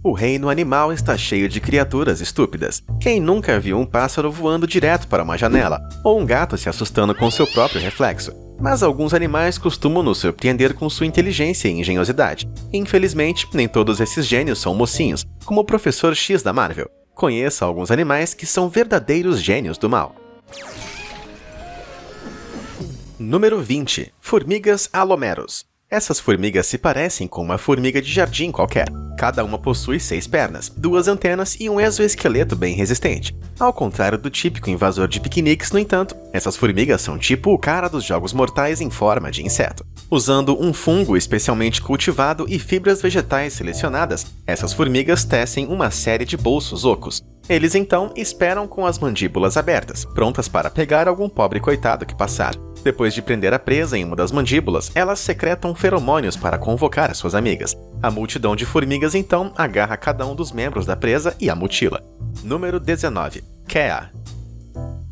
O reino animal está cheio de criaturas estúpidas. Quem nunca viu um pássaro voando direto para uma janela, ou um gato se assustando com seu próprio reflexo? Mas alguns animais costumam nos surpreender com sua inteligência e engenhosidade. Infelizmente, nem todos esses gênios são mocinhos, como o Professor X da Marvel. Conheça alguns animais que são verdadeiros gênios do mal. Número 20. Formigas alomeros. Essas formigas se parecem com uma formiga de jardim qualquer. Cada uma possui 6 pernas, 2 antenas e um exoesqueleto bem resistente. Ao contrário do típico invasor de piqueniques, no entanto, essas formigas são tipo o cara dos jogos mortais em forma de inseto. Usando um fungo especialmente cultivado e fibras vegetais selecionadas, essas formigas tecem uma série de bolsos ocos. Eles então esperam com as mandíbulas abertas, prontas para pegar algum pobre coitado que passar. Depois de prender a presa em uma das mandíbulas, elas secretam feromônios para convocar suas amigas. A multidão de formigas então agarra cada um dos membros da presa e a mutila. Número 19. Kea.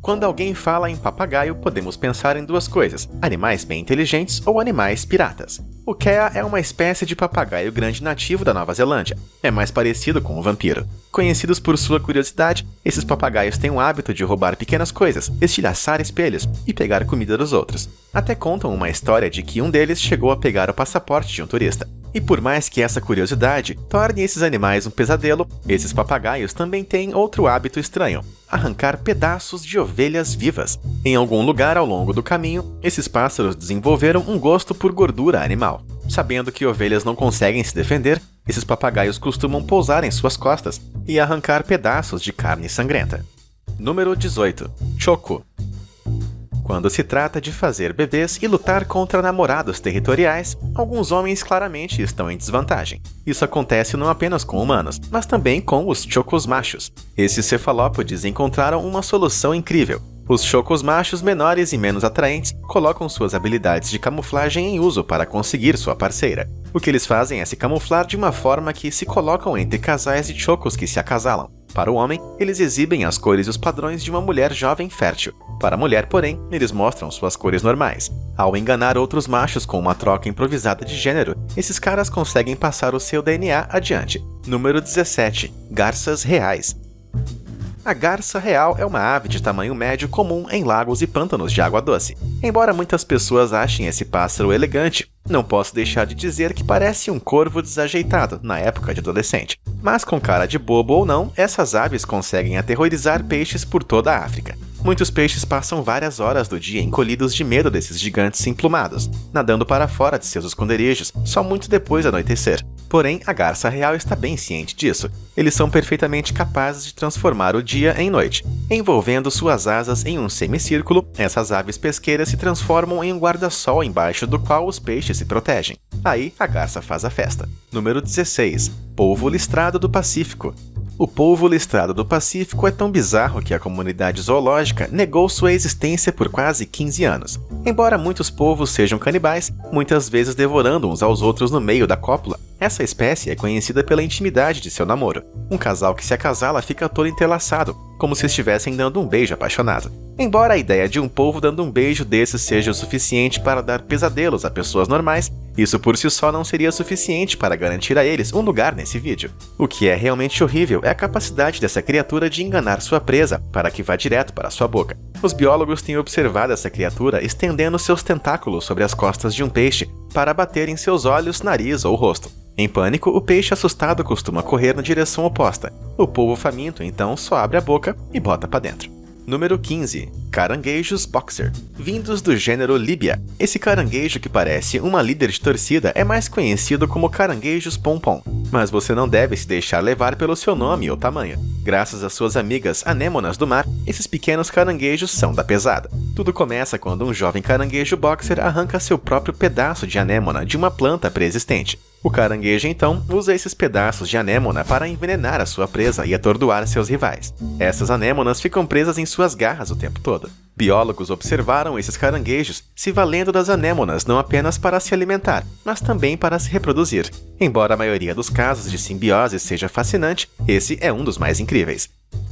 Quando alguém fala em papagaio, podemos pensar em duas coisas: animais bem inteligentes ou animais piratas. O Kea é uma espécie de papagaio grande nativo da Nova Zelândia. É mais parecido com um vampiro. Conhecidos por sua curiosidade, esses papagaios têm o hábito de roubar pequenas coisas, estilhaçar espelhos e pegar comida dos outros. Até contam uma história de que um deles chegou a pegar o passaporte de um turista. E por mais que essa curiosidade torne esses animais um pesadelo, esses papagaios também têm outro hábito estranho: arrancar pedaços de ovelhas vivas. Em algum lugar ao longo do caminho, esses pássaros desenvolveram um gosto por gordura animal. Sabendo que ovelhas não conseguem se defender, esses papagaios costumam pousar em suas costas e arrancar pedaços de carne sangrenta. Número 18. Choco. Quando se trata de fazer bebês e lutar contra namorados territoriais, alguns homens claramente estão em desvantagem. Isso acontece não apenas com humanos, mas também com os chocos machos. Esses cefalópodes encontraram uma solução incrível. Os chocos machos menores e menos atraentes colocam suas habilidades de camuflagem em uso para conseguir sua parceira. O que eles fazem é se camuflar de uma forma que se colocam entre casais de chocos que se acasalam. Para o homem, eles exibem as cores e os padrões de uma mulher jovem fértil. Para a mulher, porém, eles mostram suas cores normais. Ao enganar outros machos com uma troca improvisada de gênero, esses caras conseguem passar o seu DNA adiante. Número 17. Garças reais. A garça real é uma ave de tamanho médio comum em lagos e pântanos de água doce. Embora muitas pessoas achem esse pássaro elegante, não posso deixar de dizer que parece um corvo desajeitado na época de adolescente. Mas com cara de bobo ou não, essas aves conseguem aterrorizar peixes por toda a África. Muitos peixes passam várias horas do dia encolhidos de medo desses gigantes emplumados, nadando para fora de seus esconderijos só muito depois do anoitecer. Porém, a garça real está bem ciente disso. Eles são perfeitamente capazes de transformar o dia em noite. Envolvendo suas asas em um semicírculo, essas aves pesqueiras se transformam em um guarda-sol embaixo do qual os peixes se protegem. Aí, a garça faz a festa. Número 16. Polvo listrado do Pacífico. O polvo listrado do Pacífico é tão bizarro que a comunidade zoológica negou sua existência por quase 15 anos. Embora muitos polvos sejam canibais, muitas vezes devorando uns aos outros no meio da cópula, essa espécie é conhecida pela intimidade de seu namoro. Um casal que se acasala fica todo entrelaçado, como se estivessem dando um beijo apaixonado. Embora a ideia de um polvo dando um beijo desses seja o suficiente para dar pesadelos a pessoas normais, isso por si só não seria suficiente para garantir a eles um lugar nesse vídeo. O que é realmente horrível é a capacidade dessa criatura de enganar sua presa para que vá direto para sua boca. Os biólogos têm observado essa criatura estendendo seus tentáculos sobre as costas de um peixe para bater em seus olhos, nariz ou rosto. Em pânico, o peixe assustado costuma correr na direção oposta. O polvo faminto então só abre a boca e bota para dentro. Número 15. Caranguejos boxer. Vindos do gênero Libia, esse caranguejo que parece uma líder de torcida é mais conhecido como caranguejos pompom. Mas você não deve se deixar levar pelo seu nome ou tamanho. Graças às suas amigas anêmonas do mar, esses pequenos caranguejos são da pesada. Tudo começa quando um jovem caranguejo boxer arranca seu próprio pedaço de anêmona de uma planta pré-existente. O caranguejo então usa esses pedaços de anêmona para envenenar a sua presa e atordoar seus rivais. Essas anêmonas ficam presas em suas garras o tempo todo. Biólogos observaram esses caranguejos se valendo das anêmonas não apenas para se alimentar, mas também para se reproduzir. Embora a maioria dos casos de simbiose seja fascinante, esse é um dos mais incríveis.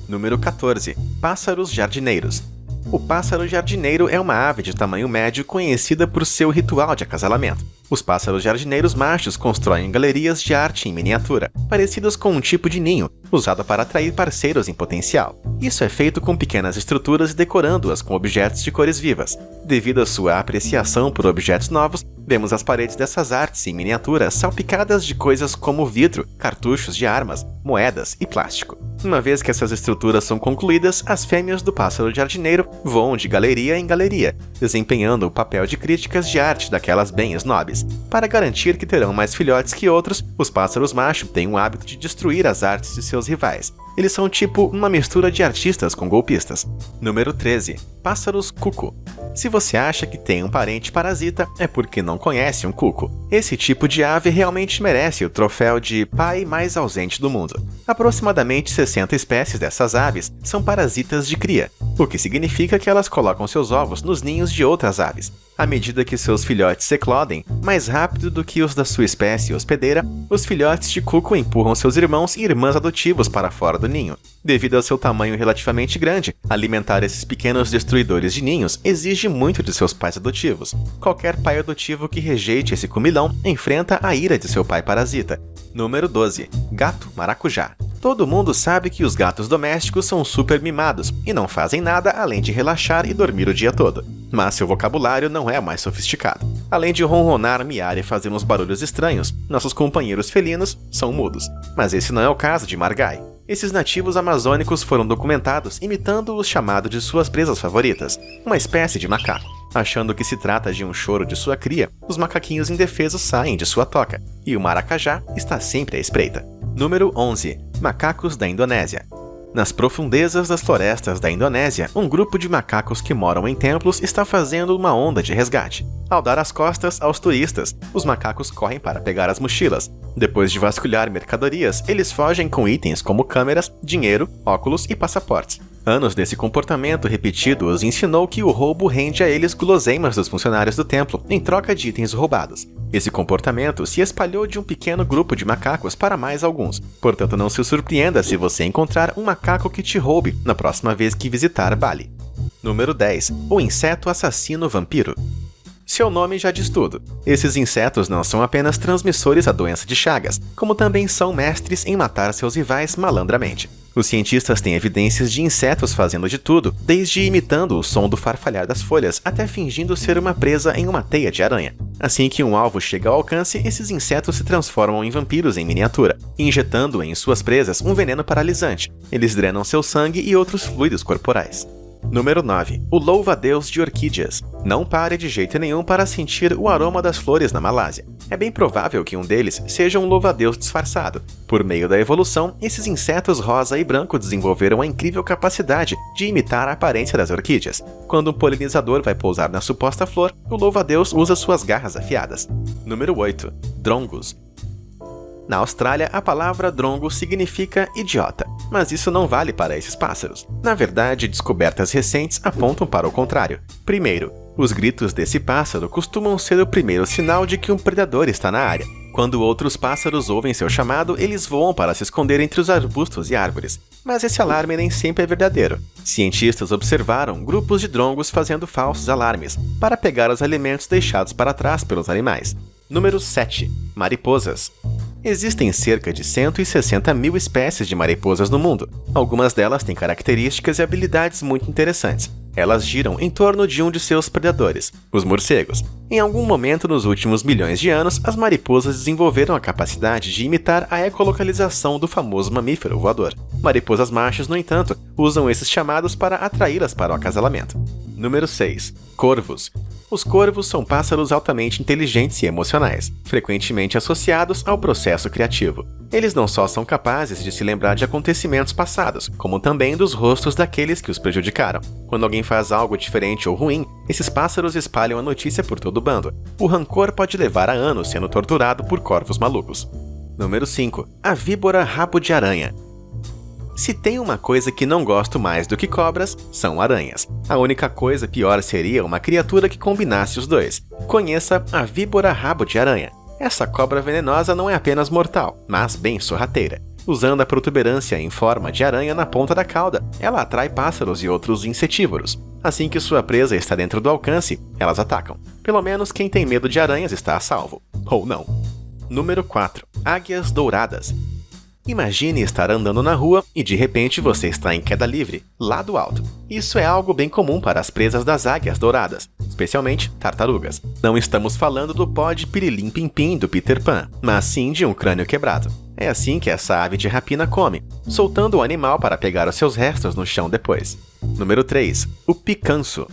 Número 14. Pássaros jardineiros. O pássaro jardineiro é uma ave de tamanho médio conhecida por seu ritual de acasalamento. Os pássaros jardineiros machos constroem galerias de arte em miniatura, parecidas com um tipo de ninho, usado para atrair parceiros em potencial. Isso é feito com pequenas estruturas e decorando-as com objetos de cores vivas. Devido à sua apreciação por objetos novos, vemos as paredes dessas artes em miniatura salpicadas de coisas como vidro, cartuchos de armas, moedas e plástico. Uma vez que essas estruturas são concluídas, as fêmeas do pássaro jardineiro voam de galeria em galeria, desempenhando o papel de críticas de arte daquelas bem snobs. Para garantir que terão mais filhotes que outros, os pássaros macho têm o hábito de destruir as artes de seus rivais. Eles são tipo uma mistura de artistas com golpistas. Número 13. Pássaros cuco. Se você acha que tem um parente parasita, é porque não conhece um cuco. Esse tipo de ave realmente merece o troféu de pai mais ausente do mundo. Aproximadamente 60 espécies dessas aves são parasitas de cria, o que significa que elas colocam seus ovos nos ninhos de outras aves. À medida que seus filhotes se eclodem, mais rápido do que os da sua espécie hospedeira, os filhotes de cuco empurram seus irmãos e irmãs adotivos para fora do ninho. Devido ao seu tamanho relativamente grande, alimentar esses pequenos destruidores de ninhos exige muito de seus pais adotivos. Qualquer pai adotivo que rejeite esse comilão enfrenta a ira de seu pai parasita. Número 12. Gato maracujá. Todo mundo sabe que os gatos domésticos são super mimados e não fazem nada além de relaxar e dormir o dia todo. Mas seu vocabulário não é mais sofisticado. Além de ronronar, miar e fazer uns barulhos estranhos, nossos companheiros felinos são mudos. Mas esse não é o caso de Margai. Esses nativos amazônicos foram documentados imitando o chamado de suas presas favoritas, uma espécie de macaco. Achando que se trata de um choro de sua cria, os macaquinhos indefesos saem de sua toca, e o maracajá está sempre à espreita. Número 11. Macacos da Indonésia. Nas profundezas das florestas da Indonésia, um grupo de macacos que moram em templos está fazendo uma onda de resgate. Ao dar as costas aos turistas, os macacos correm para pegar as mochilas. Depois de vasculhar mercadorias, eles fogem com itens como câmeras, dinheiro, óculos e passaportes. Anos desse comportamento repetido os ensinou que o roubo rende a eles guloseimas dos funcionários do templo em troca de itens roubados. Esse comportamento se espalhou de um pequeno grupo de macacos para mais alguns, portanto não se surpreenda se você encontrar um macaco que te roube na próxima vez que visitar Bali. Número 10. O inseto assassino vampiro. Seu nome já diz tudo. Esses insetos não são apenas transmissores da doença de Chagas, como também são mestres em matar seus rivais malandramente. Os cientistas têm evidências de insetos fazendo de tudo, desde imitando o som do farfalhar das folhas até fingindo ser uma presa em uma teia de aranha. Assim que um alvo chega ao alcance, esses insetos se transformam em vampiros em miniatura, injetando em suas presas um veneno paralisante. Eles drenam seu sangue e outros fluidos corporais. Número 9. O louva-a-Deus de orquídeas. Não pare de jeito nenhum para sentir o aroma das flores na Malásia. É bem provável que um deles seja um louva-a-Deus disfarçado. Por meio da evolução, esses insetos rosa e branco desenvolveram a incrível capacidade de imitar a aparência das orquídeas. Quando um polinizador vai pousar na suposta flor, o louva-a-Deus usa suas garras afiadas. Número 8. Drongos. Na Austrália, a palavra drongo significa idiota, mas isso não vale para esses pássaros. Na verdade, descobertas recentes apontam para o contrário. Primeiro, os gritos desse pássaro costumam ser o primeiro sinal de que um predador está na área. Quando outros pássaros ouvem seu chamado, eles voam para se esconder entre os arbustos e árvores. Mas esse alarme nem sempre é verdadeiro. Cientistas observaram grupos de drongos fazendo falsos alarmes para pegar os alimentos deixados para trás pelos animais. Número 7. Mariposas. Existem cerca de 160 mil espécies de mariposas no mundo. Algumas delas têm características e habilidades muito interessantes. Elas giram em torno de um de seus predadores, os morcegos. Em algum momento nos últimos milhões de anos, as mariposas desenvolveram a capacidade de imitar a ecolocalização do famoso mamífero voador. Mariposas machos, no entanto, usam esses chamados para atraí-las para o acasalamento. Número 6. Corvos. Os corvos são pássaros altamente inteligentes e emocionais, frequentemente associados ao processo criativo. Eles não só são capazes de se lembrar de acontecimentos passados, como também dos rostos daqueles que os prejudicaram. Quando alguém faz algo diferente ou ruim, esses pássaros espalham a notícia por todo o bando. O rancor pode levar a anos sendo torturado por corvos malucos. Número 5. A víbora rabo de aranha. Se tem uma coisa que não gosto mais do que cobras, são aranhas. A única coisa pior seria uma criatura que combinasse os dois. Conheça a víbora rabo de aranha. Essa cobra venenosa não é apenas mortal, mas bem sorrateira. Usando a protuberância em forma de aranha na ponta da cauda, ela atrai pássaros e outros insetívoros. Assim que sua presa está dentro do alcance, elas atacam. Pelo menos quem tem medo de aranhas está a salvo. Ou não. Número 4. Águias douradas. Imagine estar andando na rua e de repente você está em queda livre, lá do alto. Isso é algo bem comum para as presas das águias douradas, especialmente tartarugas. Não estamos falando do pó de pirilim-pim-pim do Peter Pan, mas sim de um crânio quebrado. É assim que essa ave de rapina come, soltando o animal para pegar os seus restos no chão depois. Número 3. O picanço.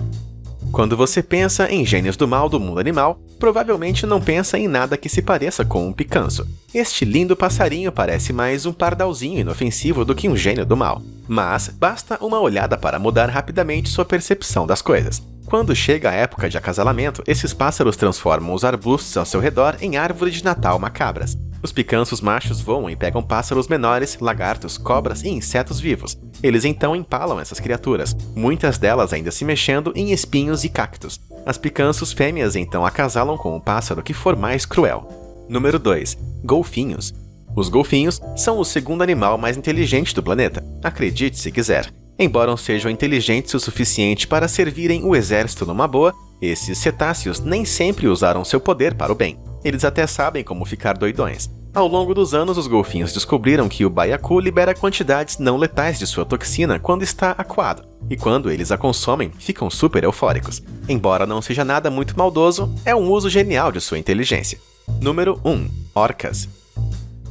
Quando você pensa em gênios do mal do mundo animal, provavelmente não pensa em nada que se pareça com um picanço. Este lindo passarinho parece mais um pardalzinho inofensivo do que um gênio do mal. Mas basta uma olhada para mudar rapidamente sua percepção das coisas. Quando chega a época de acasalamento, esses pássaros transformam os arbustos ao seu redor em árvores de Natal macabras. Os picanços machos voam e pegam pássaros menores, lagartos, cobras e insetos vivos. Eles então empalam essas criaturas, muitas delas ainda se mexendo em espinhos e cactos. As picanços fêmeas então acasalam com o pássaro que for mais cruel. Número 2. Golfinhos. Os golfinhos são o segundo animal mais inteligente do planeta, acredite se quiser. Embora não sejam inteligentes o suficiente para servirem o exército numa boa, esses cetáceos nem sempre usaram seu poder para o bem. Eles até sabem como ficar doidões. Ao longo dos anos, os golfinhos descobriram que o baiacu libera quantidades não letais de sua toxina quando está acuado, e quando eles a consomem, ficam super eufóricos. Embora não seja nada muito maldoso, é um uso genial de sua inteligência. Número 1. Orcas.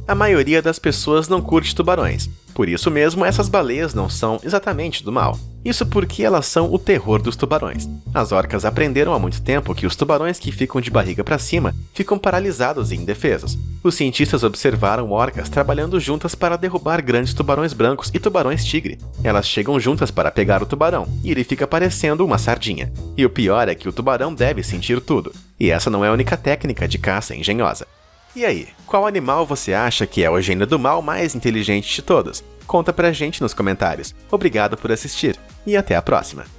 A maioria das pessoas não curte tubarões. Por isso mesmo, essas baleias não são exatamente do mal. Isso porque elas são o terror dos tubarões. As orcas aprenderam há muito tempo que os tubarões que ficam de barriga para cima ficam paralisados e indefesos. Os cientistas observaram orcas trabalhando juntas para derrubar grandes tubarões brancos e tubarões tigre. Elas chegam juntas para pegar o tubarão, e ele fica parecendo uma sardinha. E o pior é que o tubarão deve sentir tudo. E essa não é a única técnica de caça engenhosa. E aí, qual animal você acha que é o gênio do mal mais inteligente de todos? Conta pra gente nos comentários. Obrigado por assistir e até a próxima!